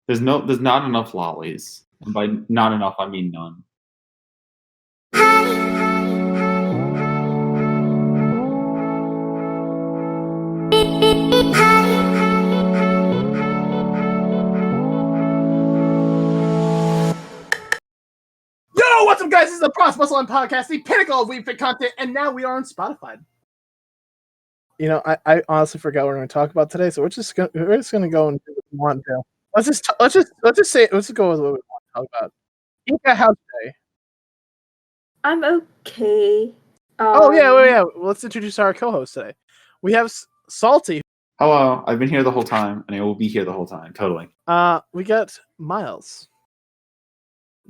There's not enough lollies. And by not enough, I mean none. Yo, what's up, guys? This is the Cross Muscle and Podcast, the pinnacle of Weeb Fit content, and now we are on Spotify. You know, I honestly forgot what we're going to talk about today, so we're just gonna go and do what we want to. Let's just go with what we want to talk about. Ika, how's today? I'm okay. Yeah. Let's introduce our co-host today. We have Salty. Hello, I've been here the whole time, and I will be here the whole time. Totally. We got Miles,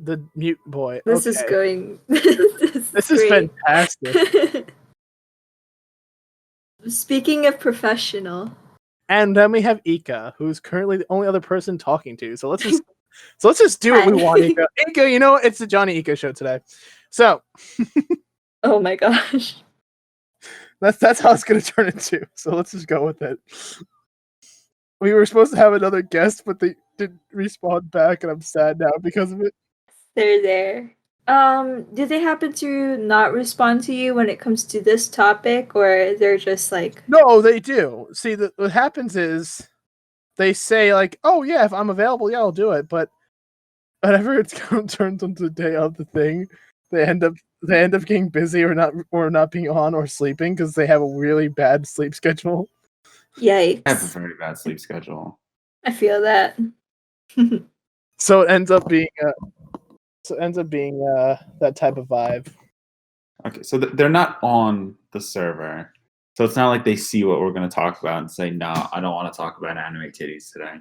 the mute boy. This is going. This is fantastic. Speaking of professional. And then we have Ika, who's currently the only other person talking to. So let's just do what we want, Ika. Ika, you know, it's the Johnny Ika show today. So oh my gosh. That's how it's gonna turn into. So let's just go with it. We were supposed to have another guest, but they didn't respond back, and I'm sad now because of it. They're there. Do they happen to not respond to you when it comes to this topic, or they're just like... No, they do. See, what happens is they say like, "Oh yeah, if I'm available, yeah, I'll do it." But whenever it's turned into the day of the thing, they end up getting busy or not being on or sleeping because they have a really bad sleep schedule. Yikes! I have a very bad sleep schedule. I feel that. So it ends up being that type of vibe. Okay, so they're not on the server, so it's not like they see what we're going to talk about and say, "No, I don't want to talk about anime titties today."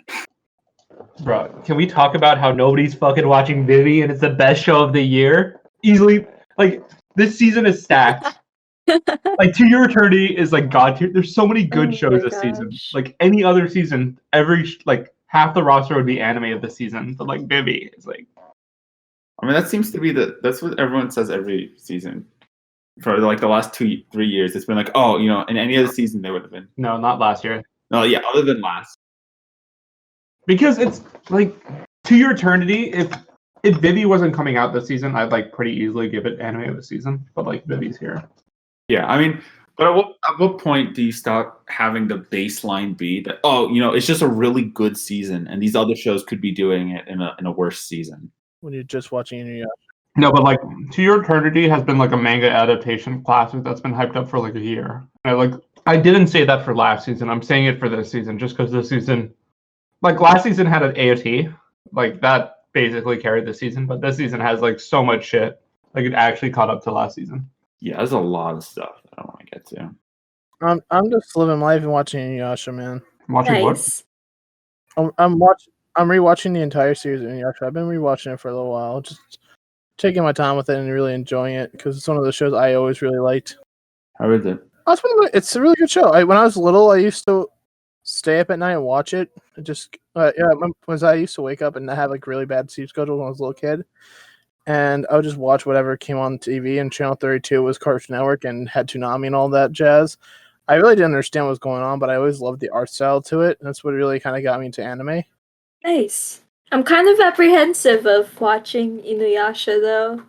Bro, can we talk about how nobody's fucking watching Vivi and it's the best show of the year? Easily, like, this season is stacked. Like, To Your Eternity is like god tier. There's so many good shows this season. Like, any other season, half the roster would be anime of the season, but like Vivi is like... I mean, that seems to be that's what everyone says every season. For like the last 2-3 years, it's been like, oh, you know, in any other season they would have been. No, not last year. No, yeah, other than last. Because it's like To Your Eternity. If Vivi wasn't coming out this season, I'd like pretty easily give it anime of the season. But like Vivi's here. Yeah, I mean, but at what point do you start having the baseline be that, oh, you know, it's just a really good season, and these other shows could be doing it in a worse season? When you're just watching Inuyasha. No, but like To Your Eternity has been like a manga adaptation classic that's been hyped up for like a year. I didn't say that for last season. I'm saying it for this season just because this season, like last season had an AOT, like that basically carried the season, but this season has like so much shit, like it actually caught up to last season. Yeah, there's a lot of stuff that I want to get to. I'm just living life and watching Inuyasha, man. Watching nice. what? I'm rewatching the entire series of Inuyasha. I've been rewatching it for a little while, just taking my time with it and really enjoying it because it's one of the shows I always really liked. How is it? It's a really good show. When I was little, I used to stay up at night and watch it. I used to wake up and have like really bad sleep schedule when I was a little kid, and I would just watch whatever came on TV. And Channel 32 was Cartoon Network and had Toonami and all that jazz. I really didn't understand what was going on, but I always loved the art style to it. And that's what really kind of got me into anime. Nice. I'm kind of apprehensive of watching Inuyasha though,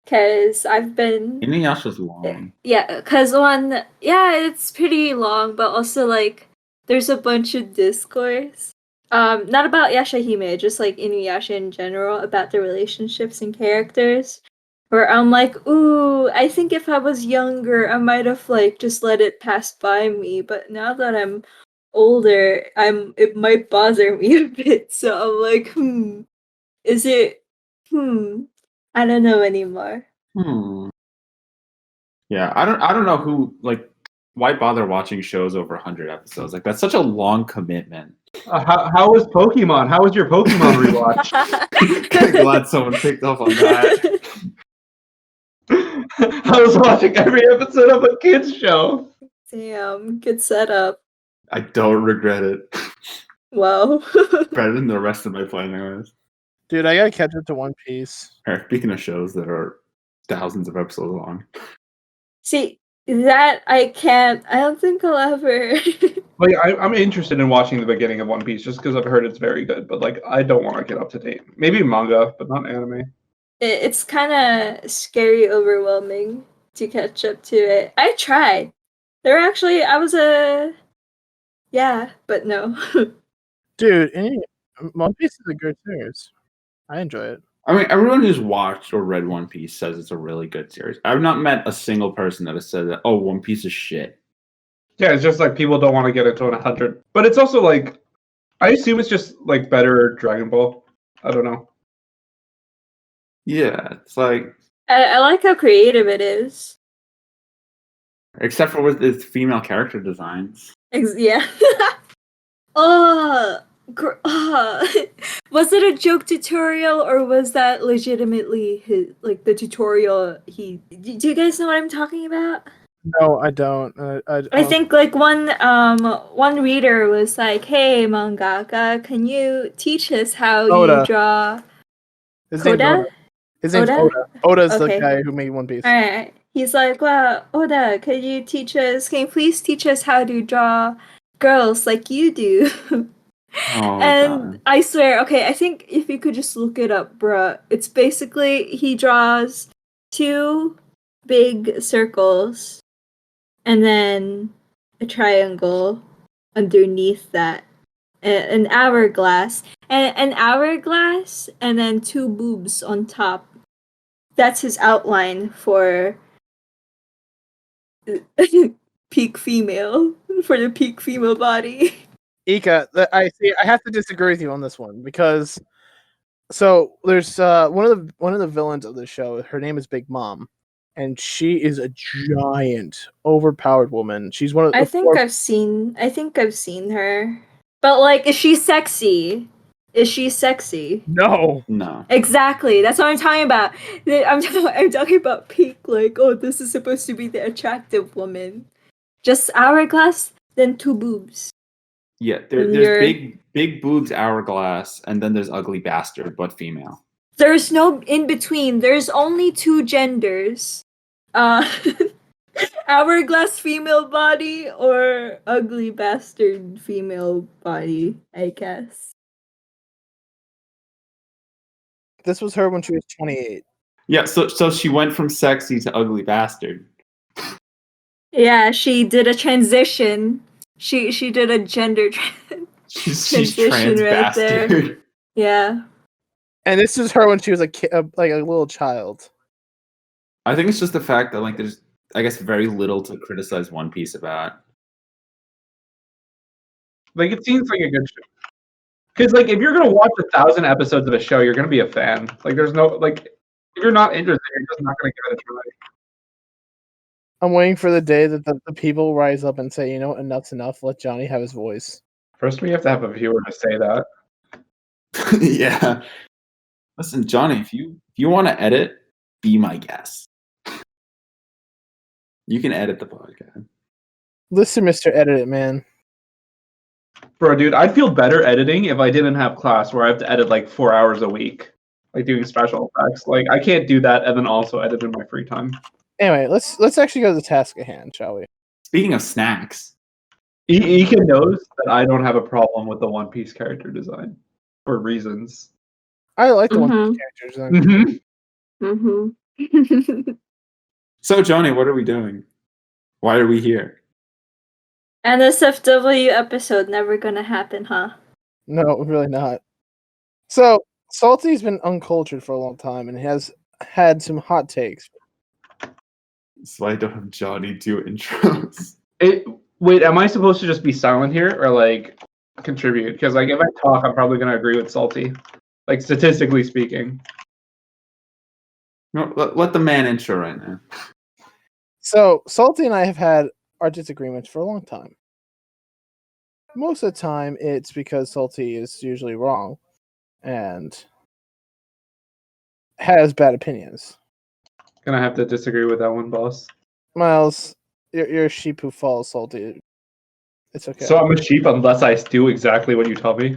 because I've been... Inuyasha's long. Yeah, because it's pretty long, but also like there's a bunch of discourse. Not about Yashahime, just like Inuyasha in general, about the relationships and characters. Where I'm like, ooh, I think if I was younger, I might have like just let it pass by me. But now that I'm older, it might bother me a bit. So I'm like, is it? I don't know anymore. Yeah, I don't know who like. Why bother watching shows over 100 episodes? Like that's such a long commitment. How was Pokemon? How was your Pokemon rewatch? Glad someone picked up on that. I was watching every episode of a kids show. Damn, good setup. I don't regret it. Wow. Better than the rest of my playing. Dude, I gotta catch up to One Piece. Speaking of shows that are thousands of episodes long. See, that I can't. I don't think I'll ever Like I'm interested in watching the beginning of One Piece just because I've heard it's very good, but like I don't want to get up to date. Maybe manga, but not anime. It's kind of scary, overwhelming to catch up to it. I tried. I was but no. Dude, One Piece is a good series. I enjoy it. I mean, everyone who's watched or read One Piece says it's a really good series. I've not met a single person that has said that, oh, One Piece is shit. Yeah, it's just like people don't want to get into 100. But it's also like, I assume it's just like better Dragon Ball. I don't know. Yeah, it's like, I like how creative it is. except for with its female character designs. Yeah. Oh, was it a joke tutorial or was that legitimately the tutorial do you guys know what I'm talking about? No, I don't. I think like one reader was like, "Hey mangaka, can you teach us how Oda. you draw His name's Koda?" Oda. His name's Oda? Oda. Oda's the Okay. guy who made One Piece. Alright. He's like, "Well, Oda, can you please teach us how to draw girls like you do?" Oh, And God. I swear, okay, I think if you could just look it up, bruh, it's basically he draws two big circles and then a triangle underneath that, an hourglass, and an hourglass, and then two boobs on top. That's his outline for peak female, for the peak female body. Ika, I have to disagree with you on this one because there's one of the villains of the show. Her name is Big Mom, and she is a giant, overpowered woman. She's one of I think I've seen her. But like, is she sexy? No. Exactly. That's what I'm talking about. I'm talking about peak, like, oh, this is supposed to be the attractive woman. Just hourglass, then two boobs. Yeah, there's big boobs hourglass, and then there's ugly bastard, but female. There's no in between. There's only two genders. Hourglass female body or ugly bastard female body, I guess. This was her when she was 28. Yeah, so she went from sexy to ugly bastard. Yeah, she did a transition. She did a gender She's trans bastard. there. Yeah. And this is her when she was like a little child. I think it's just the fact that like there's, I guess, very little to criticize One Piece about. Like it seems like a good show. Because like if you're gonna watch 1,000 episodes of a show, you're gonna be a fan. Like there's no like if you're not interested, you're just not gonna give it a try. I'm waiting for the day that the people rise up and say, you know, enough's enough. Let Johnny have his voice. First, we have to have a viewer to say that. Yeah. Listen, Johnny, if you want to edit, be my guest. You can edit the podcast. Listen, Mr. Edit It, man. Bro, dude, I'd feel better editing if I didn't have class where I have to edit like 4 hours a week, like doing special effects. Like I can't do that and then also edit in my free time. Anyway, let's actually go to the task at hand, shall we? Speaking of snacks, Ika knows that I don't have a problem with the One Piece character design for reasons. I like the One Piece character design. Mm-hmm. So, Johnny, what are we doing? Why are we here? NSFW episode never gonna happen, huh? No, really not. So, Salty's been uncultured for a long time and has had some hot takes. So I don't have Johnny do intros. Wait, am I supposed to just be silent here or like contribute? Because like if I talk, I'm probably gonna agree with Salty. Like statistically speaking. No, let the man intro right now. So, Salty and I have had our disagreements for a long time. Most of the time, it's because Salty is usually wrong and has bad opinions. Gonna have to disagree with that one, boss. Miles, you're a sheep who follows Salty. It's okay. So I'm a sheep unless I do exactly what you tell me.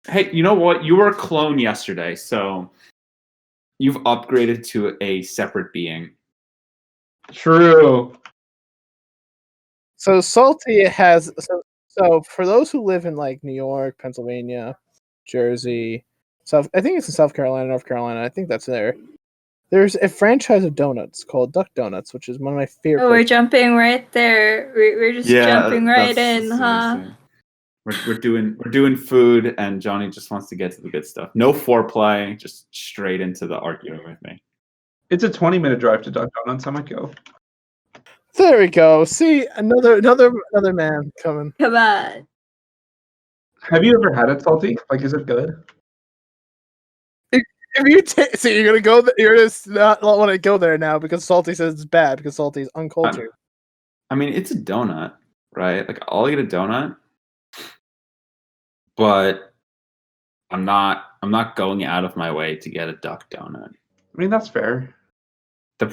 Hey, you know what? You were a clone yesterday, so you've upgraded to a separate being. True. So Salty has So for those who live in like New York, Pennsylvania, Jersey, I think it's in South Carolina, North Carolina. I think that's there. There's a franchise of donuts called Duck Donuts, which is one of my favorite. Oh, we're jumping right there. We're just jumping right in, huh? We're doing food, and Johnny just wants to get to the good stuff. No foreplay, just straight into the arguing with me. It's a 20-minute drive to Duck Donuts. I might go. There we go. See, another man coming. Come on. Have you ever had it, Salty? Like, is it good? If you so you're gonna go, you're just not want to go there now because Salty says it's bad because Salty's uncultured. I mean, it's a donut, right? Like, I'll eat a donut, but I'm not going out of my way to get a duck donut. I mean, that's fair. The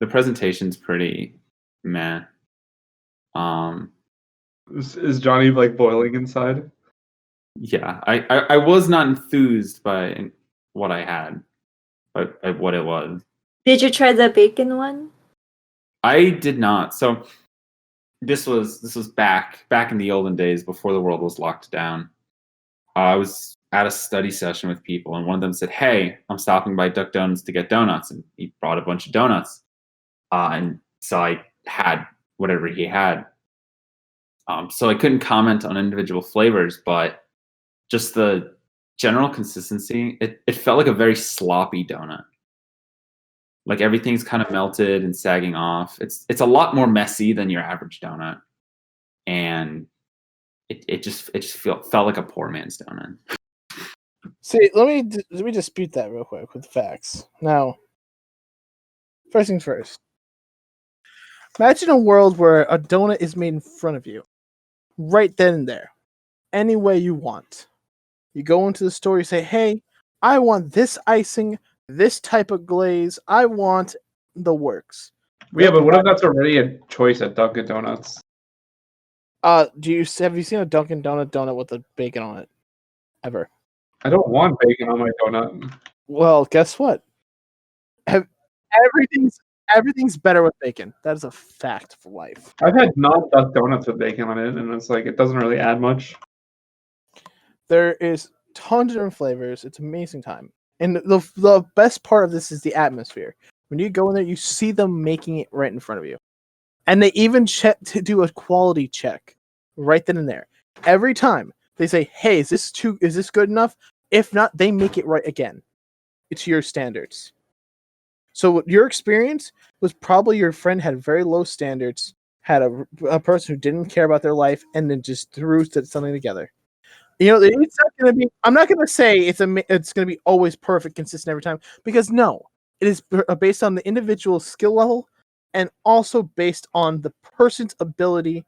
presentation's pretty meh. Is Johnny like boiling inside? Yeah, I was not enthused by what I had, but what it was. Did you try the bacon one? I did not. So this was back in the olden days before the world was locked down. I was at a study session with people, and one of them said, "Hey, I'm stopping by Duck Donuts to get donuts," and he brought a bunch of donuts. And so I had whatever he had. So I couldn't comment on individual flavors, but just the general consistency, it felt like a very sloppy donut. Like everything's kind of melted and sagging off. It's a lot more messy than your average donut, and it just felt like a poor man's donut. See, let me dispute that real quick with facts. Now, first things first. Imagine a world where a donut is made in front of you, right then and there, any way you want. You go into the store, you say, "Hey, I want this icing, this type of glaze. I want the works." Yeah, but what if that's already a choice at Dunkin' Donuts? Have you seen a Dunkin' donut with the bacon on it? Ever? I don't want bacon on my donut. Well, guess what? Everything's better with bacon. That is a fact for life. I've had non-duck donuts with bacon on it, and it's like it doesn't really add much. There is tons of different flavors. It's an amazing time. And the best part of this is the atmosphere. When you go in there, you see them making it right in front of you. And they even do a quality check right then and there. Every time they say, "Hey, is this good enough?" If not, they make it right again. It's your standards. So your experience was probably your friend had very low standards, had a person who didn't care about their life, and then just threw something together. You know, it's not going to be. I'm not going to say it's going to be always perfect, consistent every time, because no, it is based on the individual skill level, and also based on the person's ability.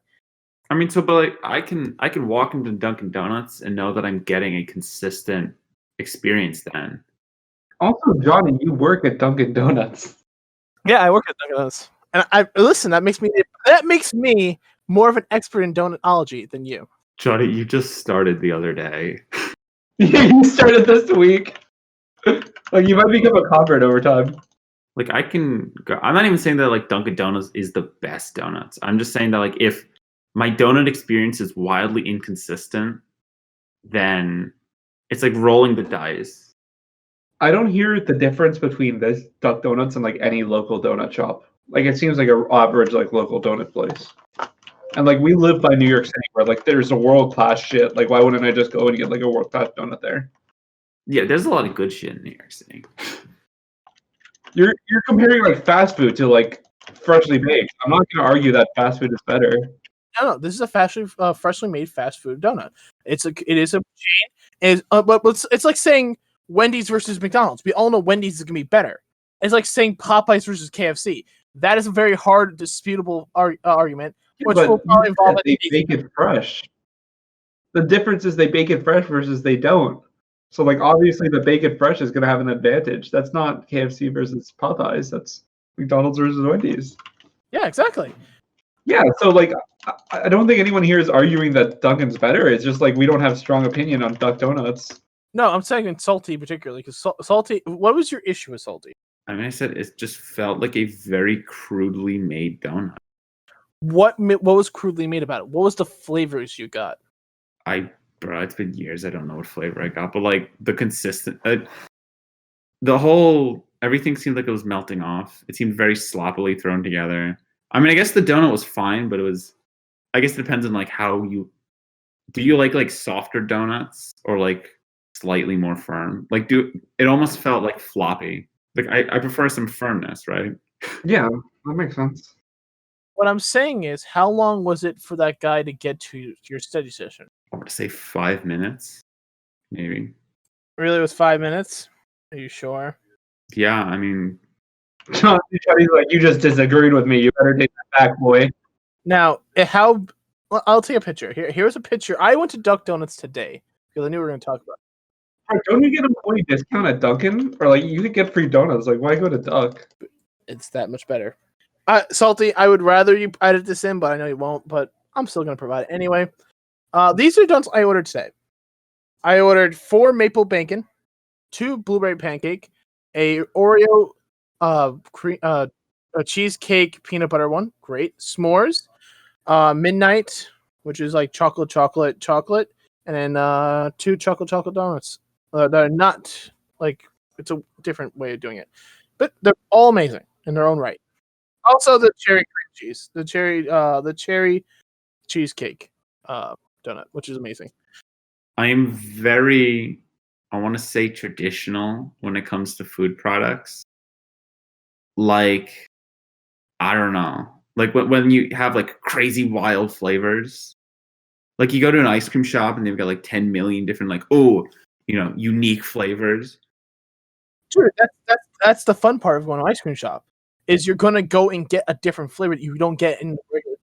I mean, but like I can walk into Dunkin' Donuts and know that I'm getting a consistent experience then. Also, Johnny, you work at Dunkin' Donuts. Yeah, I work at Dunkin' Donuts, and that makes me more of an expert in donutology than you. Johnny, you just started the other day. Yeah, you started this week. Like you might become a convert over time. Like I'm not even saying that like Dunkin' Donuts is the best donuts. I'm just saying that like if my donut experience is wildly inconsistent, then it's like rolling the dice. I don't hear the difference between this Duck Donuts and like any local donut shop. Like it seems like an average like local donut place. And like we live by New York City where like there's a world class shit. Like why wouldn't I just go and get like a world class donut there? Yeah, there's a lot of good shit in New York City. You're comparing like fast food to like freshly baked. I'm not going to argue that fast food is better. No, this is a freshly made fast food donut. It is a chain. But it's like saying Wendy's versus McDonald's. We all know Wendy's is gonna be better. It's like saying Popeyes versus KFC. That is a very hard, disputable argument, which will probably involve they bake it fresh. The difference is they bake it fresh versus they don't. So like obviously the bake it fresh is gonna have an advantage. That's not KFC versus Popeyes. That's McDonald's versus Wendy's. Yeah, exactly. Yeah, so like I don't think anyone here is arguing that Dunkin's better. It's just like we don't have strong opinion on Duck Donuts. No, I'm saying Salty particularly because Salty. What was your issue with Salty? I mean, I said it just felt like a very crudely made donut. What was crudely made about it? What was the flavors you got? Bro, it's been years. I don't know what flavor I got, but like the consistent, the whole everything seemed like it was melting off. It seemed very sloppily thrown together. I mean, I guess the donut was fine, but it was. I guess it depends on like how you. Do you like softer donuts or like slightly more firm? Like, it almost felt like floppy. Like I prefer some firmness, right? Yeah, that makes sense. What I'm saying is, how long was it for that guy to get to your study session? I want to say 5 minutes, maybe. Really, it was 5 minutes? Are you sure? Yeah, I mean, Johnny's like, you just disagreed with me. You better take that back, boy. Now, I'll take a picture. Here's a picture. I went to Duck Donuts today because I knew we were going to talk about it. Don't you get an employee discount at Dunkin'? Or like you could get free donuts. Like why go to Duck? It's that much better. Salty, I would rather you edit this in, but I know you won't. But I'm still going to provide it anyway. These are donuts I ordered today. I ordered 4 maple bacon, 2 blueberry pancake, a Oreo a cheesecake peanut butter one, great. S'mores, midnight, which is like chocolate, and then 2 chocolate donuts. That are not like, it's a different way of doing it, but they're all amazing in their own right. Also, the cherry cream cheese, the cherry cheesecake donut, which is amazing. I am very, I want to say traditional when it comes to food products. Like, I don't know. Like when you have like crazy wild flavors. Like you go to an ice cream shop and they've got like 10 million different like, unique flavors. Dude, that's the fun part of going to an ice cream shop. Is you're gonna go and get a different flavor that you don't get in the regular.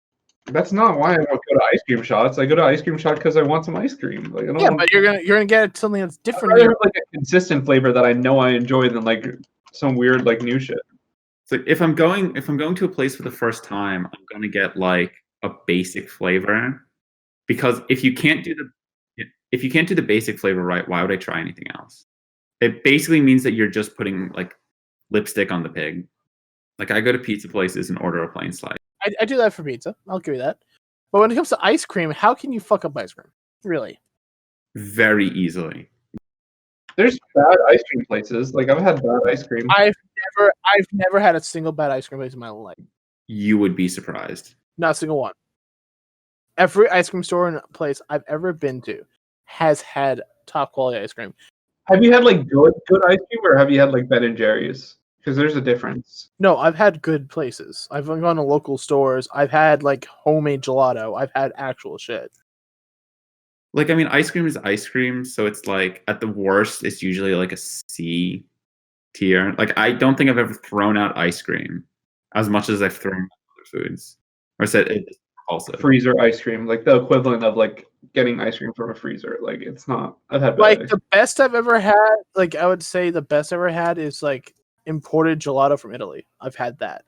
That's not why I want to go to ice cream shops. I go to ice cream shop because I want some ice cream. Like I don't want... but you're gonna get something that's different. I'd rather have like a consistent flavor that I know I enjoy than like some weird like new shit. So if I'm going to a place for the first time, I'm gonna get like a basic flavor, because if you can't do the basic flavor right, why would I try anything else? It basically means that you're just putting like lipstick on the pig. Like I go to pizza places and order a plain slice. I do that for pizza. I'll give you that. But when it comes to ice cream, how can you fuck up ice cream? Really? Very easily. There's bad ice cream places. Like I've had bad ice cream. I've never had a single bad ice cream place in my life. You would be surprised. Not a single one. Every ice cream store and place I've ever been to has had top quality ice cream. Have you had like good ice cream, or have you had like Ben and Jerry's? Because there's a difference. No, I've had good places. I've gone to local stores. I've had like homemade gelato. I've had actual shit. Like, I mean, ice cream is ice cream, so it's like at the worst, it's usually like a C tier. Like, I don't think I've ever thrown out ice cream as much as I've thrown out other foods. Or said it's repulsive. Freezer ice cream, like the equivalent of like getting ice cream from a freezer. Like it's not. I've had bad like ice the best I've ever had. Like I would say the best I've ever had is like imported gelato from Italy. I've had that.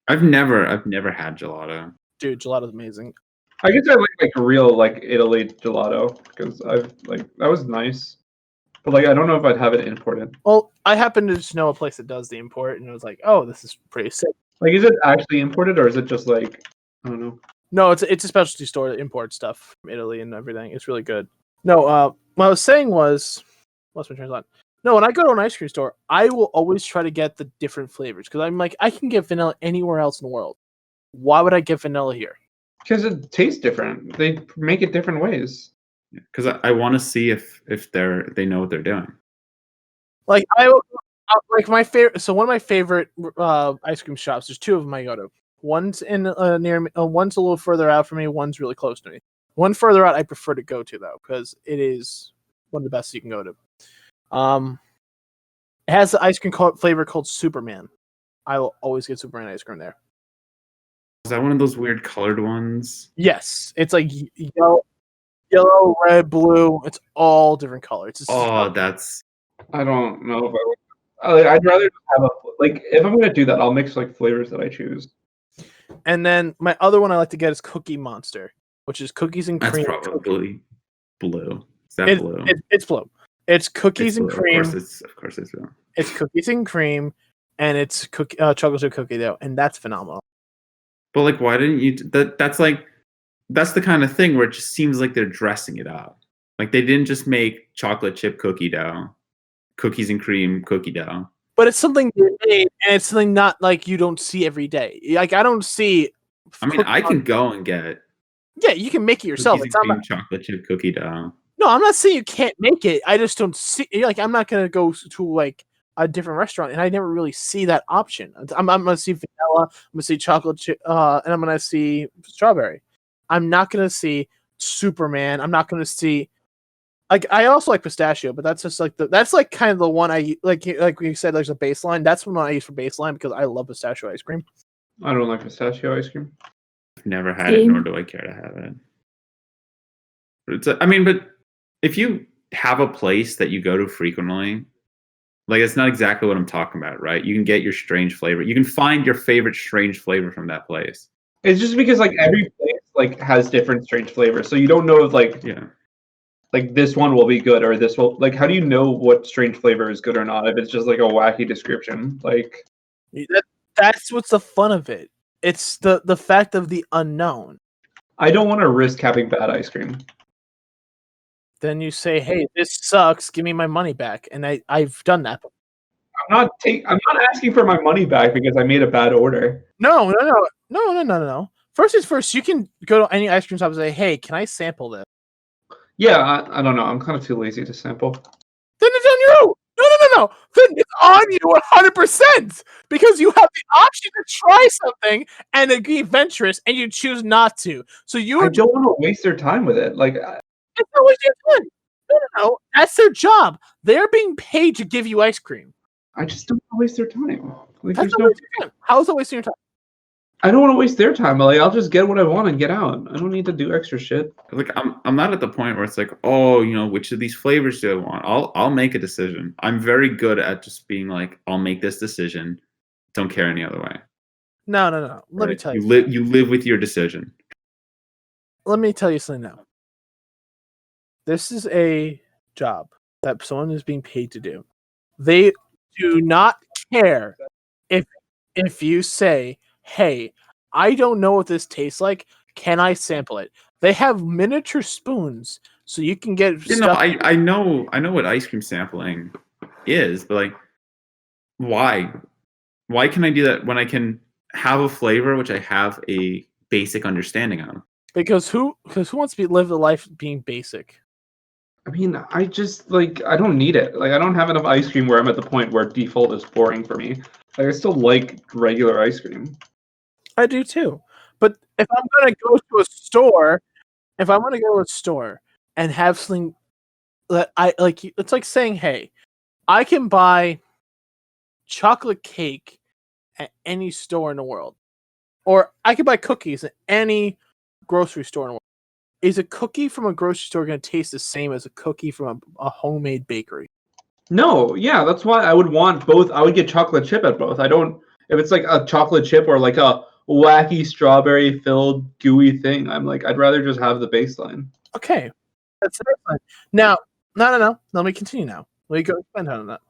I've never had gelato. Dude, gelato's amazing. I guess I like real like Italy gelato because I've like that was nice, but like I don't know if I'd have it imported. Well, I happen to just know a place that does the import, and it was like, oh, this is pretty sick. Like, is it actually imported or is it just like I don't know? No, it's a specialty store that imports stuff from Italy and everything. It's really good. No, what I was saying was, what's my train of thought? No, when I go to an ice cream store, I will always try to get the different flavors because I'm like, I can get vanilla anywhere else in the world. Why would I get vanilla here? Because it tastes different. They make it different ways. Because I want to see if they know what they're doing. Like like my favorite. So one of my favorite ice cream shops. There's 2 of them I go to. One's in near me. One's a little further out from me. One's really close to me. One further out, I prefer to go to though because it is one of the best you can go to. It has the ice cream flavor called Superman. I will always get Superman ice cream there. Is that one of those weird colored ones? Yes, it's like yellow, red, blue. It's all different colors. That's. I don't know if I would. I'd rather just have like if I'm gonna do that, I'll mix like flavors that I choose. And then my other one I like to get is Cookie Monster, which is cookies and cream. That's probably blue. Is that blue? It's blue. It's cookies and cream. Of course it's blue. It's cookies and cream, and it's chocolate chip cookie dough, and that's phenomenal. But like, why didn't you? That's the kind of thing where it just seems like they're dressing it up. Like they didn't just make chocolate chip cookie dough, cookies and cream cookie dough. But it's something you made, and it's something not like you don't see every day. Like I don't see. I mean, I can go and get. Yeah, you can make it yourself. Cookies It's and not cream chocolate chip cookie dough. No, I'm not saying you can't make it. I just don't see. Like I'm not gonna go to like a different restaurant, and I never really see that option. I'm gonna see vanilla. I'm gonna see chocolate chip, and I'm gonna see strawberry. I'm not gonna see Superman. I'm not gonna see. Like I also like pistachio, but that's just like that's like kind of the one I like. Like we said, there's a baseline. That's the one I use for baseline because I love pistachio ice cream. I don't like pistachio ice cream. I've never had it, nor do I care to have it. But but if you have a place that you go to frequently, like it's not exactly what I'm talking about, right? You can get your strange flavor. You can find your favorite strange flavor from that place. It's just because like every place like has different strange flavors, so you don't know if like like this one will be good or this will like. How do you know what strange flavor is good or not if it's just like a wacky description? Like that's what's the fun of it. It's the fact of the unknown. I don't want to risk having bad ice cream. Then you say, "Hey, this sucks. Give me my money back." And I've done that. I'm not asking for my money back because I made a bad order. No. First things first. You can go to any ice cream shop and say, "Hey, can I sample this?" Yeah, I don't know. I'm kind of too lazy to sample. Then it's on you. No. Then it's on you 100% because you have the option to try something and to be adventurous, and you choose not to. So I don't want to waste their time with it. Like, it's not waste your time. No. That's their job. They're being paid to give you ice cream. I just don't want to waste their time. Like, That's not wasting your time. How is that wasting your time? I don't want to waste their time. Like, I'll just get what I want and get out. I don't need to do extra shit. Like I'm not at the point where it's like, oh, which of these flavors do I want? I'll make a decision. I'm very good at just being like, I'll make this decision. Don't care any other way. No. Let me tell you. You live with your decision. Let me tell you something now. This is a job that someone is being paid to do. They do not care if you say, "Hey, I don't know what this tastes like. Can I sample it?" They have miniature spoons, so you can get stuff. I know what ice cream sampling is, but like, why? Why can I do that when I can have a flavor which I have a basic understanding of? Because who wants to live a life being basic? I mean, I just like I don't need it. Like I don't have enough ice cream where I'm at the point where default is boring for me. Like I still like regular ice cream. I do too. But if I'm gonna go to a store, and have something that I like, it's like saying, "Hey, I can buy chocolate cake at any store in the world, or I can buy cookies at any grocery store in the world." Is a cookie from a grocery store going to taste the same as a cookie from a homemade bakery? No, yeah, that's why I would want both. I would get chocolate chip at both. I don't if it's like a chocolate chip or like a wacky strawberry filled gooey thing. I'm like I'd rather just have the baseline. Okay, that's the baseline. Now, no. Let me continue now. Let me go expand on that.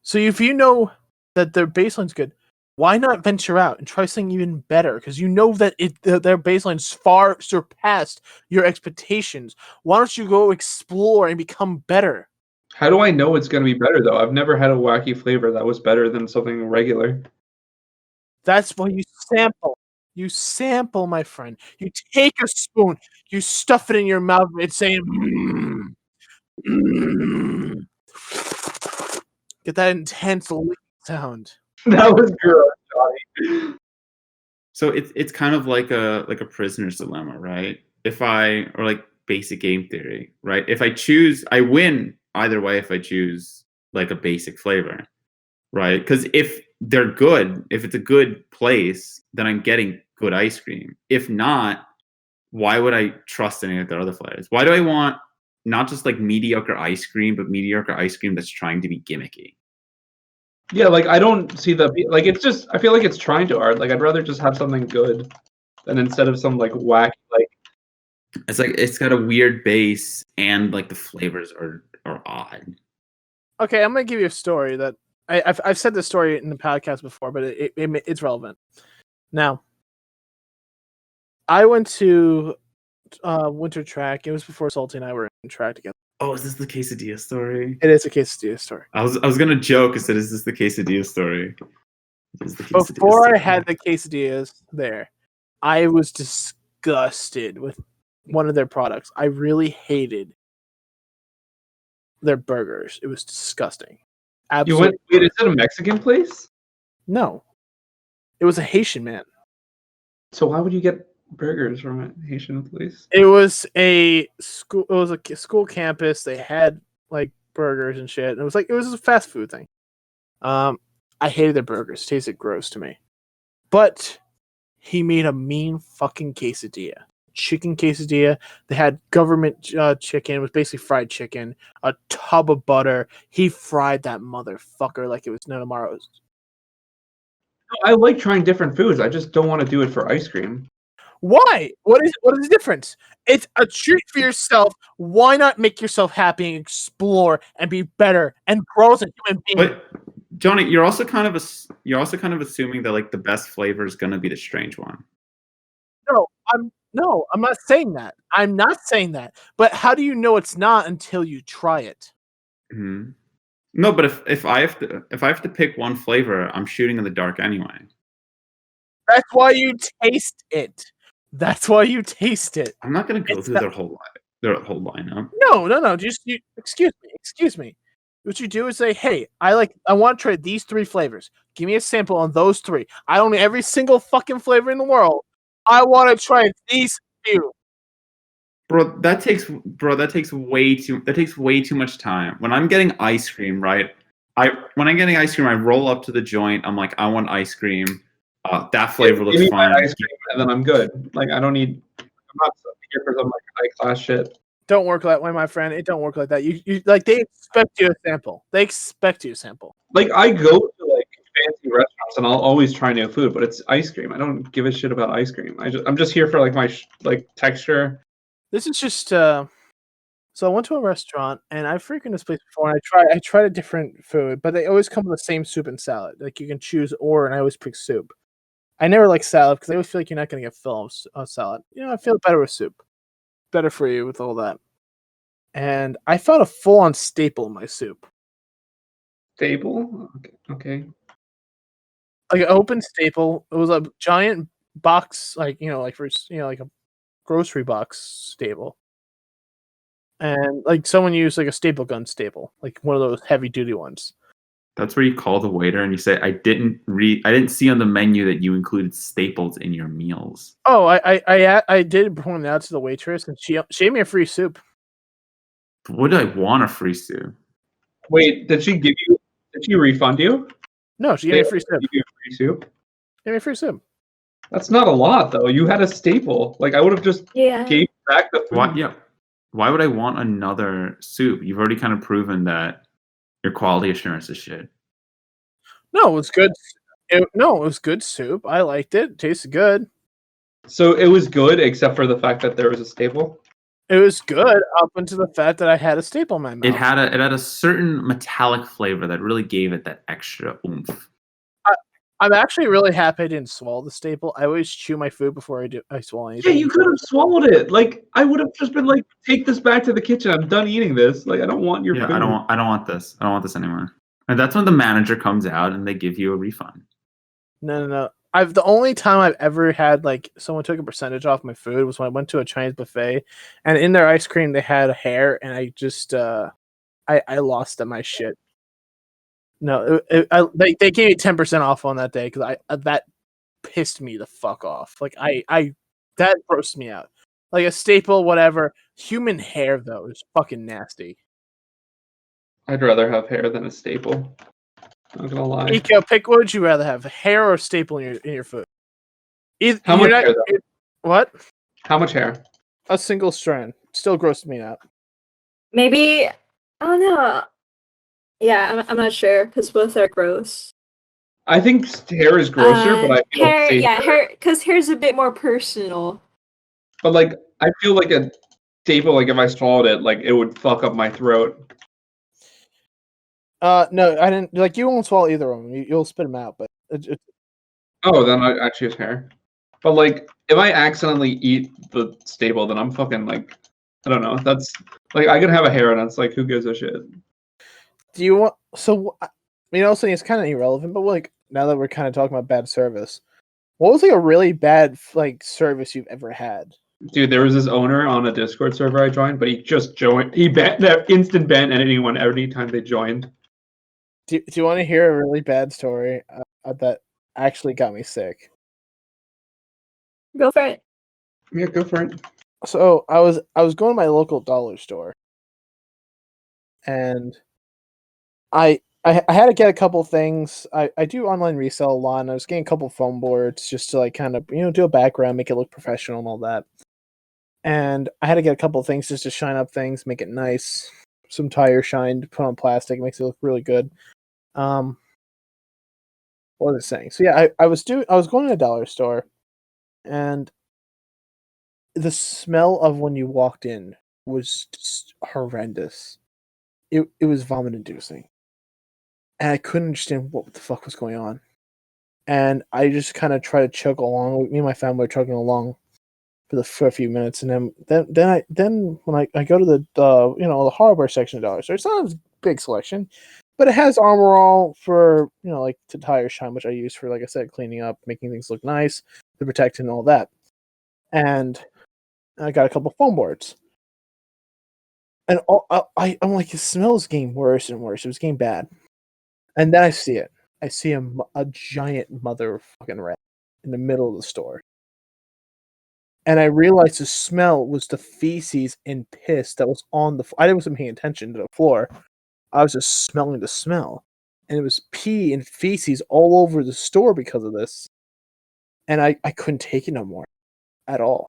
So if you know that their baseline's good, why not venture out and try something even better? Because you know that their baseline's far surpassed your expectations. Why don't you go explore and become better? How do I know it's going to be better though? I've never had a wacky flavor that was better than something regular. That's why you sample. You sample, my friend. You take a spoon, you stuff it in your mouth, and say, get that intense lick sound. That was gross, Johnny. So it's kind of like a prisoner's dilemma, right? Or like basic game theory, right? If I choose, I win either way if I choose like a basic flavor, right? Because if they're good, if it's a good place, then I'm getting good ice cream. If not, why would I trust any of their other flavors? Why do I want not just like mediocre ice cream, but mediocre ice cream that's trying to be gimmicky? Yeah, like I don't see like it's just I feel like it's trying too hard. Like I'd rather just have something good than instead of some like wacky like it's like it's got a weird base and like the flavors are odd. Okay, I'm gonna give you a story that I've said this story in the podcast before, but it's relevant. Now, I went to winter track. It was before Salty and I were in track together. Oh, is this the quesadilla story? It is a quesadilla story. I was gonna joke and said, "Is this the quesadilla story?" It is the quesadilla Before story. I had the quesadillas there, I was disgusted with one of their products. I really hated their burgers. It was disgusting. Absolutely. Wait, is it a Mexican place? No. It was a Haitian man. So why would you get burgers from a Haitian place? It was a school. It was a school campus. They had like burgers and shit. And it was a fast food thing. I hated their burgers. It tasted gross to me. But he made a mean fucking quesadilla. Chicken quesadilla. They had government chicken. It was basically fried chicken. A tub of butter. He fried that motherfucker like it was no tomorrow's. I like trying different foods. I just don't want to do it for ice cream. Why? What is the difference? It's a treat for yourself. Why not make yourself happy and explore and be better and grow as a human being? But Johnny, you're also kind of assuming that like the best flavor is gonna be the strange one. I'm not saying that. I'm not saying that. But how do you know it's not until you try it? Mm-hmm. No, but if I have to pick one flavor, I'm shooting in the dark anyway. That's why you taste it. That's why you taste it. I'm not gonna go through their whole lineup. No. Excuse me. What you do is say, "Hey, I want to try these 3 flavors. Give me a sample on those 3. I don't need every single fucking flavor in the world. I want to try these few." Bro, that takes way too much time. When I'm getting ice cream, right? I roll up to the joint. I'm like, I want ice cream. That flavor looks Give me fine. my ice cream, and then I'm good. Like I'm not here for some like high class shit. Don't work that way, my friend. It don't work like that. You like they expect you to sample. Like I go to like fancy restaurants and I'll always try new food, but it's ice cream. I don't give a shit about ice cream. I'm just here for like my texture. This is just so I went to a restaurant and I've frequented this place before and I tried a different food, but they always come with the same soup and salad. Like you can choose and I always pick soup. I never like salad because I always feel like you're not gonna get full of salad. I feel better with soup. Better for you with all that. And I found a full-on staple in my soup. Staple? Okay. Like an open staple. It was a giant box, like a grocery box staple. And like someone used like a staple gun staple, like one of those heavy duty ones. That's where you call the waiter and you say, I didn't see on the menu that you included staples in your meals. Oh, I did point it out to the waitress and she gave me a free soup. Would I want a free soup? Wait, did she refund you? No, she gave me a free soup. Give you a free soup? Gave me a free soup. That's not a lot though. You had a staple. Like I would have just gave back the food. Why would I want another soup? You've already kind of proven that your quality assurance is shit. No, it was good. It was good soup. I liked it. It tasted good. So it was good, except for the fact that there was a staple. It was good up until the fact that I had a staple in my mouth. It had a certain metallic flavor that really gave it that extra oomph. I'm actually really happy I didn't swallow the staple. I always chew my food before I swallow anything. Yeah, you could have swallowed it. Like I would have just been like, take this back to the kitchen. I'm done eating this. Like I don't want your food. I don't want this. I don't want this anymore. And that's when the manager comes out and they give you a refund. No. The only time I've ever had like someone took a percentage off my food was when I went to a Chinese buffet, and in their ice cream they had hair, and I just I lost my shit. No, they gave me 10% off on that day because that pissed me the fuck off. Like that grossed me out. Like a staple, whatever. Human hair though is fucking nasty. I'd rather have hair than a staple. Not gonna lie. Eco, pick what would you rather have, hair or a staple in your food? How much hair though? What? How much hair? A single strand. Still grossed me out. Maybe I don't know. Yeah, I'm not sure because both are gross. I think hair is grosser, but I feel hair because hair's a bit more personal. But like, I feel like a staple. Like if I swallowed it, like it would fuck up my throat. No, I didn't. Like you won't swallow either of them. You'll spit them out, but. Oh, then I choose hair. But like, if I accidentally eat the staple, then I'm fucking like, I don't know. That's like I could have a hair, and it's like, who gives a shit? Do you want? So saying it's kind of irrelevant, but like now that we're kind of talking about bad service, what was like a really bad like service you've ever had? Dude, there was this owner on a Discord server I joined, but he just joined. He instant ban anyone every time they joined. Do you want to hear a really bad story that actually got me sick? Go for it. Yeah, go for it. So I was going to my local dollar store, and I had to get a couple things. I do online resell a lot, and I was getting a couple foam boards just to like kind of do a background, make it look professional and all that. And I had to get a couple things just to shine up things, make it nice. Some tire shine to put on plastic, makes it look really good. What was I saying? So yeah, I was going to a dollar store, and the smell of when you walked in was just horrendous. It was vomit inducing. And I couldn't understand what the fuck was going on. And I just kind of tried to chug along. Me and my family were chugging along for a few minutes, and then when I go to the hardware section of Dollar Store, it's not a big selection, but it has Armor All for like to tire shine, which I use for, like I said, cleaning up, making things look nice, to protect and all that. And I got a couple foam boards, and I'm like, the smell is getting worse and worse. It was getting bad, and then I see it. I see a giant motherfucking rat in the middle of the store. And I realized the smell was the feces and piss that was on the floor. I wasn't paying attention to the floor. I was just smelling the smell. And it was pee and feces all over the store because of this. And I couldn't take it no more at all.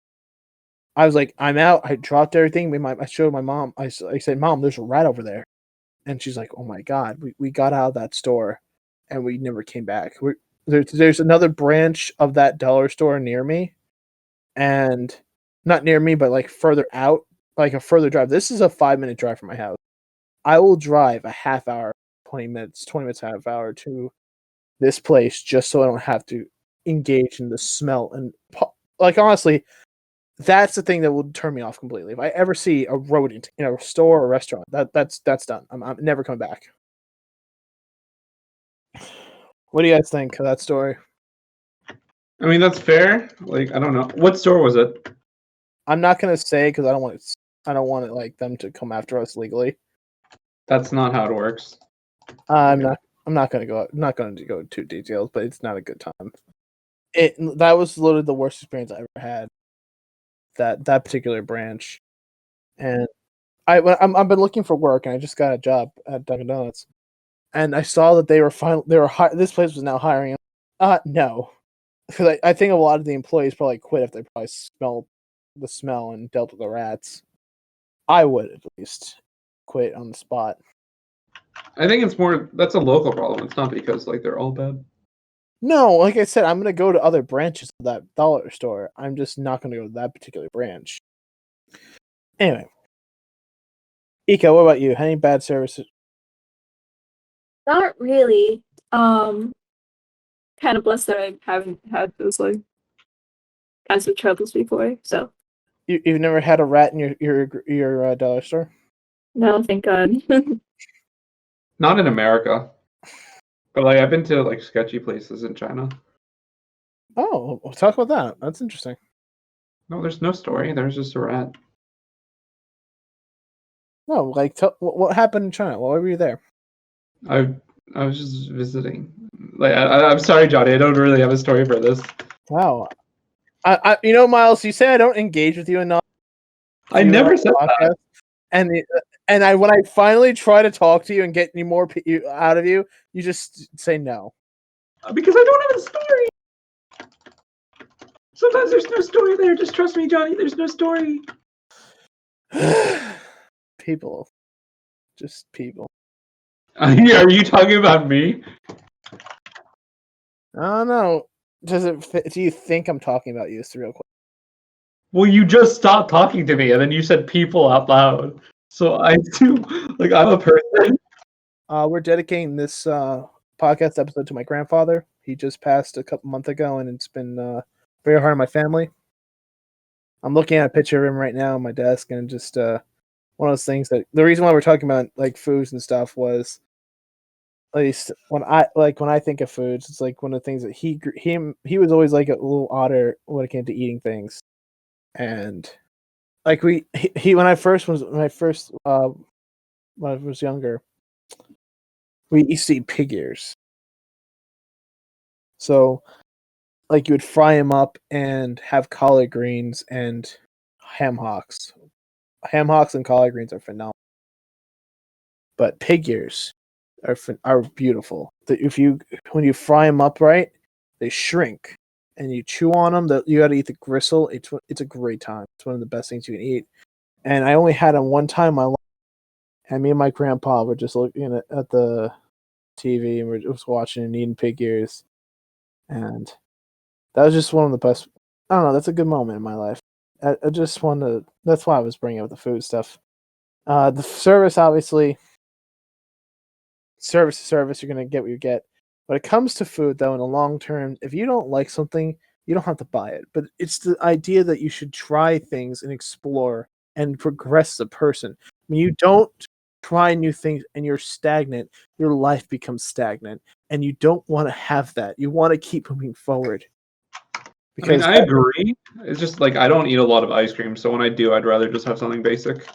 I was like, I'm out. I dropped everything. I showed my mom. I said, Mom, there's a rat over there. And she's like, oh my God, we got out of that store and we never came back. There's another branch of that dollar store near me. And not near me, but like further out, like a further drive. This is a 5-minute drive from my house. I will drive a half hour, 20 minutes, half hour to this place just so I don't have to engage in the smell. And like, honestly, that's the thing that will turn me off completely. If I ever see a rodent in a store or restaurant, that's done. I'm never coming back. What do you guys think of that story? I mean, that's fair. Like, I don't know. What store was it? I'm not gonna say because I don't want it like them to come after us legally. That's not how it works. I'm not gonna go into details, but it's not a good time. That was literally the worst experience I ever had. That particular branch, and I've been looking for work, and I just got a job at Dunkin' Donuts, and I saw that this place was now hiring. No, because I think a lot of the employees probably quit if they probably smelled the smell and dealt with the rats. I would at least quit on the spot. I think it's more that's a local problem. It's not because like they're all bad. No, like I said, I'm gonna go to other branches of that dollar store. I'm just not gonna go to that particular branch. Anyway, Ika, what about you? Any bad services? Not really. Kind of blessed that I haven't had those like kinds of troubles before. So You've never had a rat in your dollar store? no, thank God. Not in America. But like I've been to like sketchy places in China. Oh, we'll talk about that. That's interesting. No, there's no story. There's just a rat. No, like what happened in China? Why were you there? I was just visiting. Like I'm sorry, Johnny. I don't really have a story for this. Wow. Miles, you say I don't engage with you enough. I never said that. And when I finally try to talk to you and get any more out of you, you just say no. Because I don't have a story. Sometimes there's no story there. Just trust me, Johnny. There's no story. People. Just people. Are you talking about me? I don't know. Do you think I'm talking about you? It's the real question. Well, you just stopped talking to me, and then you said people out loud. So I do, like, I'm a person. We're dedicating this podcast episode to my grandfather. He just passed a couple months ago, and it's been very hard on my family. I'm looking at a picture of him right now on my desk, and just one of those things that the reason why we're talking about like foods and stuff was, at least when I think of foods, it's like one of the things that he was always like a little otter when it came to eating things, and like he when I was younger, we used to eat pig ears. So like you would fry them up and have collard greens and ham hocks. Ham hocks and collard greens are phenomenal. But pig ears are beautiful. When you fry them up right, they shrink, and you chew on them. You got to eat the gristle. It's a great time. It's one of the best things you can eat. And I only had them one time in my life, and me and my grandpa were just looking at the TV, and we're just watching and eating pig ears, and that was just one of the best. I don't know. That's a good moment in my life. I just want to. That's why I was bringing up the food stuff. The service, obviously. Service to service, you're going to get what you get. When it comes to food, though, in the long term, if you don't like something, you don't have to buy it. But it's the idea that you should try things and explore and progress as a person. When you don't try new things and you're stagnant, your life becomes stagnant. And you don't want to have that. You want to keep moving forward. Because I agree. It's just like I don't eat a lot of ice cream, so when I do, I'd rather just have something basic.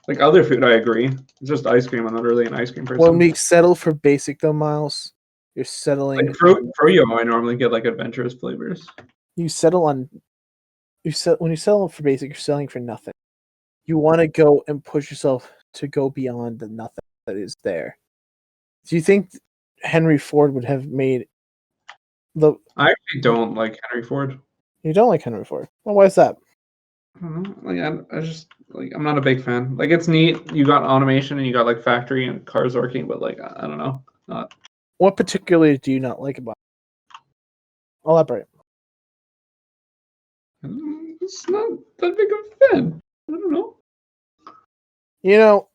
Like other food, I agree. It's just ice cream. I'm not really an ice cream person. When we settle for basic, though, Miles, you're settling. Like Froyo, I normally get like adventurous flavors. You settle on. When you settle for basic, you're selling for nothing. You want to go and push yourself to go beyond the nothing that is there. Do you think Henry Ford would have made the? I actually don't like Henry Ford. You don't like Henry Ford? Well, why is that? I don't know. Like I just like I'm not a big fan. Like it's neat. You got automation and you got like factory and cars working, but like I don't know. Not. What particularly do you not like about it? Elaborate. It's not that big of a fan. I don't know. You know,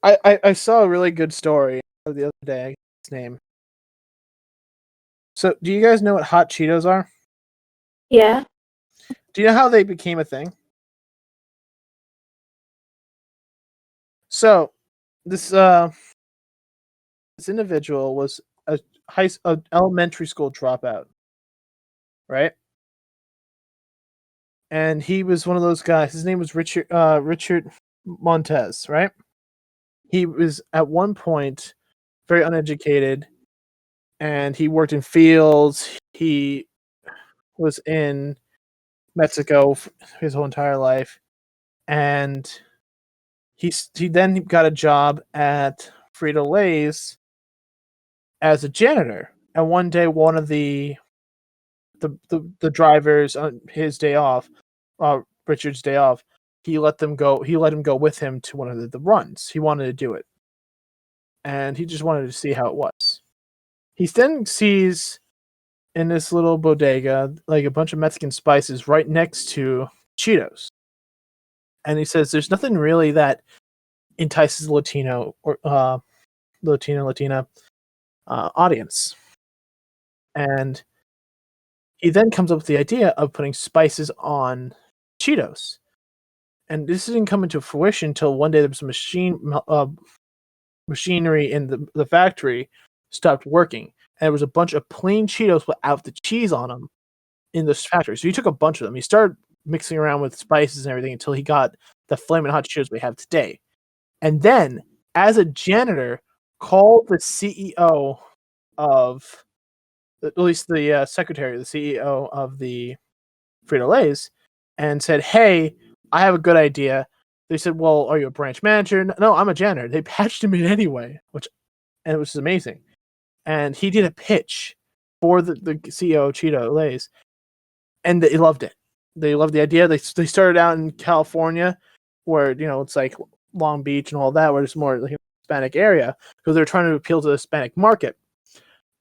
I saw a really good story the other day. I guess its name. So, do you guys know what hot Cheetos are? Yeah. Do you know how they became a thing? So, this individual was a elementary school dropout, right? And he was one of those guys. His name was Richard Montez, right? He was at one point very uneducated, and he worked in fields. He was in Mexico his whole entire life, and he then got a job at Frito-Lay's as a janitor. And one day, one of the drivers on his day off, Richard's day off, he let him go with him to one of the runs. He wanted to do it, and he just wanted to see how it was. He then sees in this little bodega like a bunch of Mexican spices right next to Cheetos, and he says, "There's nothing really that entices Latino or Latina audience," and he then comes up with the idea of putting spices on Cheetos. And this didn't come into fruition until one day there was a machinery in the factory stopped working. And there was a bunch of plain Cheetos without the cheese on them in this factory. So he took a bunch of them. He started mixing around with spices and everything until he got the flaming hot Cheetos we have today. And then, as a janitor, called the CEO of, at least the secretary, the CEO of the Frito-Lay's, and said, "Hey, I have a good idea." They said, "Well, are you a branch manager?" "No, I'm a janitor." They patched him in anyway, which was amazing. And he did a pitch for the CEO of Cheeto-Lay's, and they loved it. They loved the idea. They started out in California, where it's like Long Beach and all that, where it's more like a Hispanic area, because they're trying to appeal to the Hispanic market.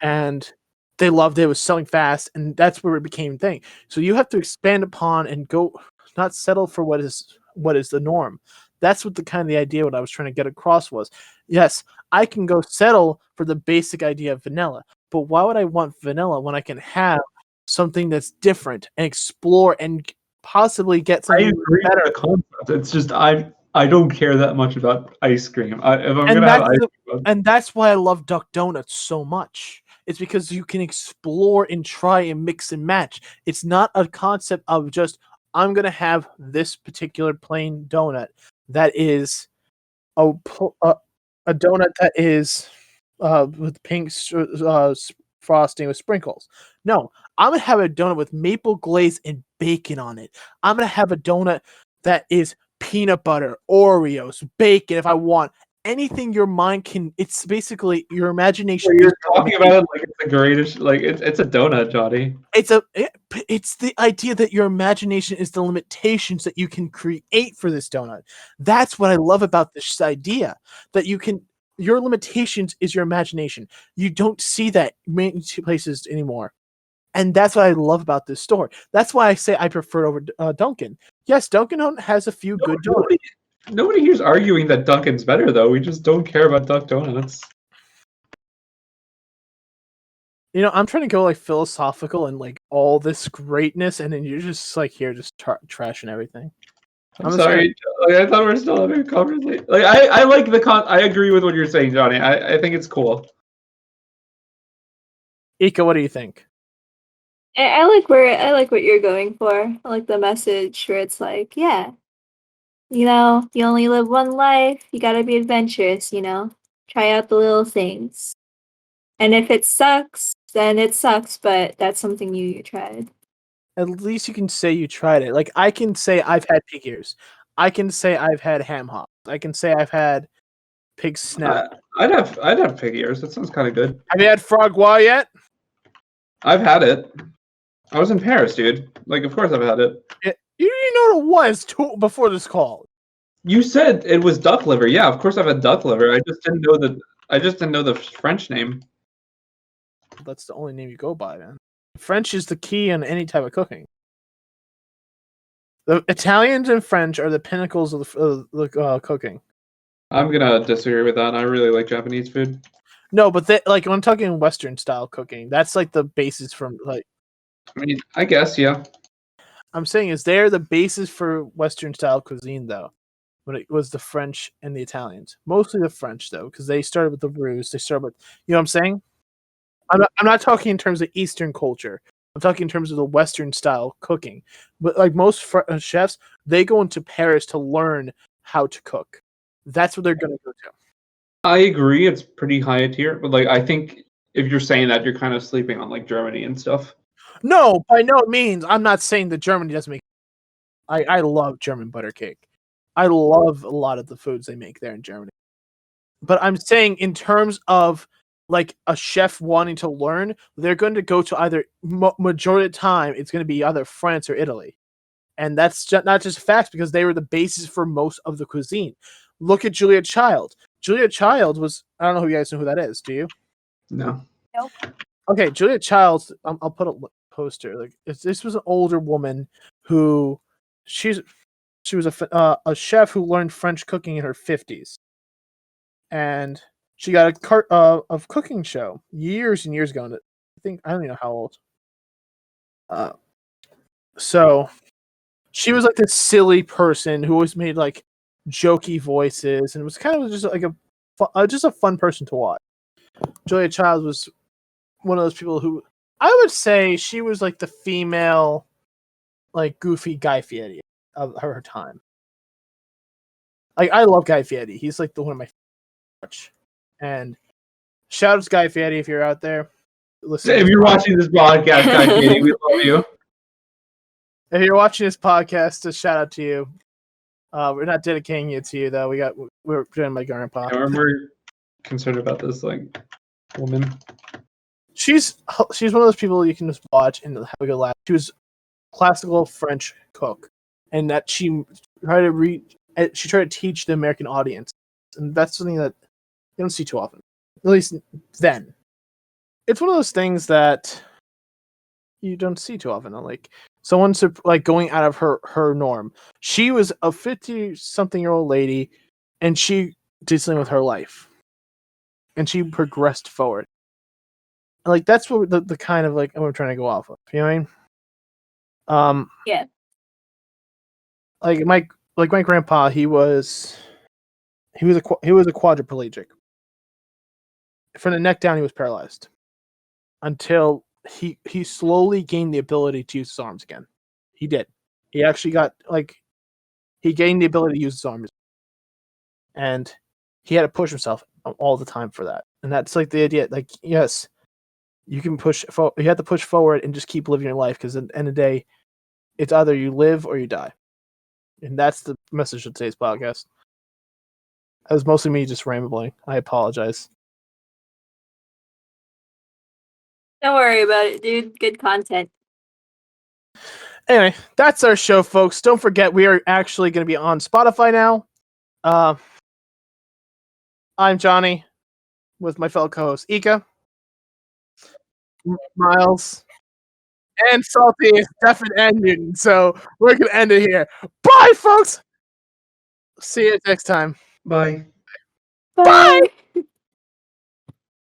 And they loved it. It was selling fast, and that's where it became a thing. So you have to expand upon and go, not settle for what is the norm. That's what the idea what I was trying to get across was. Yes, I can go settle for the basic idea of vanilla, but why would I want vanilla when I can have something that's different and explore and possibly get I something agree better. with the concept. It's just I don't care that much about ice cream. If I'm And gonna have ice that's cream, and that's why I love Duck Donuts so much. It's because you can explore and try and mix and match. It's not a concept of just I'm gonna have this particular plain donut that is a donut that is with pink frosting with sprinkles. No, I'm gonna have a donut with maple glaze and bacon on it. I'm gonna have a donut that is peanut butter, Oreos, bacon. If I want anything, your mind can. It's basically your imagination. you're talking about it like it's the greatest. Like it's a donut, Johnny. It's the idea that your imagination is the limitations that you can create for this donut. That's what I love about this idea, that your limitations is your imagination. You don't see that many places anymore. And that's what I love about this store. That's why I say I prefer it over Dunkin'. Yes, Dunkin' has a few good donuts. Nobody here's arguing that Dunkin's better, though. We just don't care about Duck Donuts. You know, I'm trying to go like philosophical and like all this greatness, and then you're just like here, just trashing everything. I'm sorry. Like, I thought we were still having a conversation. Like I like the I agree with what you're saying, Johnny. I think it's cool. Ika, what do you think? I like what you're going for. I like the message where it's like, yeah, you only live one life. You gotta be adventurous. Try out the little things. And if it sucks, then it sucks. But that's something you tried. At least you can say you tried it. Like I can say I've had pig ears. I can say I've had ham hocks. I can say I've had pig snout. I'd have pig ears. That sounds kind of good. Have you had frog bois yet? I've had it. I was in Paris, dude. Like, of course I've had it. You didn't know what it was before this call. You said it was duck liver. Yeah, of course I've had duck liver. I just didn't know the French name. That's the only name you go by, man. French is the key in any type of cooking. The Italians and French are the pinnacles of the cooking. I'm gonna disagree with that. I really like Japanese food. No, but when I'm talking Western style cooking, that's like the basis from like. I mean, I guess, yeah. I'm saying is they're the basis for Western style cuisine, though. When it was the French and the Italians, mostly the French, though, because they started with the roux. They started with, you know what I'm saying? I'm not talking in terms of Eastern culture. I'm talking in terms of the Western style cooking. But like most chefs, they go into Paris to learn how to cook. That's what they're going to go to. I agree. It's pretty high tier, but like I think if you're saying that, you're kind of sleeping on like Germany and stuff. No, by no means. I'm not saying that Germany doesn't make. I love German butter cake. I love a lot of the foods they make there in Germany. But I'm saying in terms of like a chef wanting to learn, they're going to go to either majority of the time it's going to be either France or Italy, and that's not just facts because they were the basis for most of the cuisine. Look at Julia Child. Julia Child was, I don't know who you guys know who that is. Do you? No. Nope. Okay, Julia Child. I'll put a poster. Like this was an older woman who she was a chef who learned French cooking in her 50s, and she got a cooking show years and years ago. And I don't even know how old. So she was like this silly person who always made like jokey voices, and it was kind of just like a fun person to watch. Julia Child was one of those people who I would say she was like the female, like goofy Guy Fieri of her time. Like I love Guy Fieri. He's like one of my favorites. And shout out to Guy Fieri if you're out there. Listen, if you're watching this podcast, Guy Fieri, we love you. If you're watching this podcast, a shout out to you. We're not dedicating it to you though. We're doing my grandpa. Yeah, we're concerned about this like woman. She's one of those people you can just watch and have a good laugh. She was a classical French cook, and that she tried to teach the American audience, and that's something that you don't see too often. At least then, it's one of those things that you don't see too often. Like someone's like going out of her norm. She was a 50-something-year-old lady, and she did something with her life, and she progressed forward. Like that's what the kind of like we're trying to go off of. You know what I mean? Yeah. Like my grandpa, he was a quadriplegic. From the neck down, he was paralyzed until he slowly gained the ability to use his arms again. He did. He actually got he gained the ability to use his arms, and he had to push himself all the time for that. And that's like the idea. Like, yes, you can push. You have to push forward and just keep living your life, because at the end of the day, it's either you live or you die. And that's the message of today's podcast. That was mostly me just rambling. I apologize. Don't worry about it, dude. Good content. Anyway, that's our show, folks. Don't forget, we are actually going to be on Spotify now. I'm Johnny with my fellow co-host Ika, Miles, and Salty is Stefan and Newton. So we're going to end it here. Bye, folks. See you next time. Bye. Bye.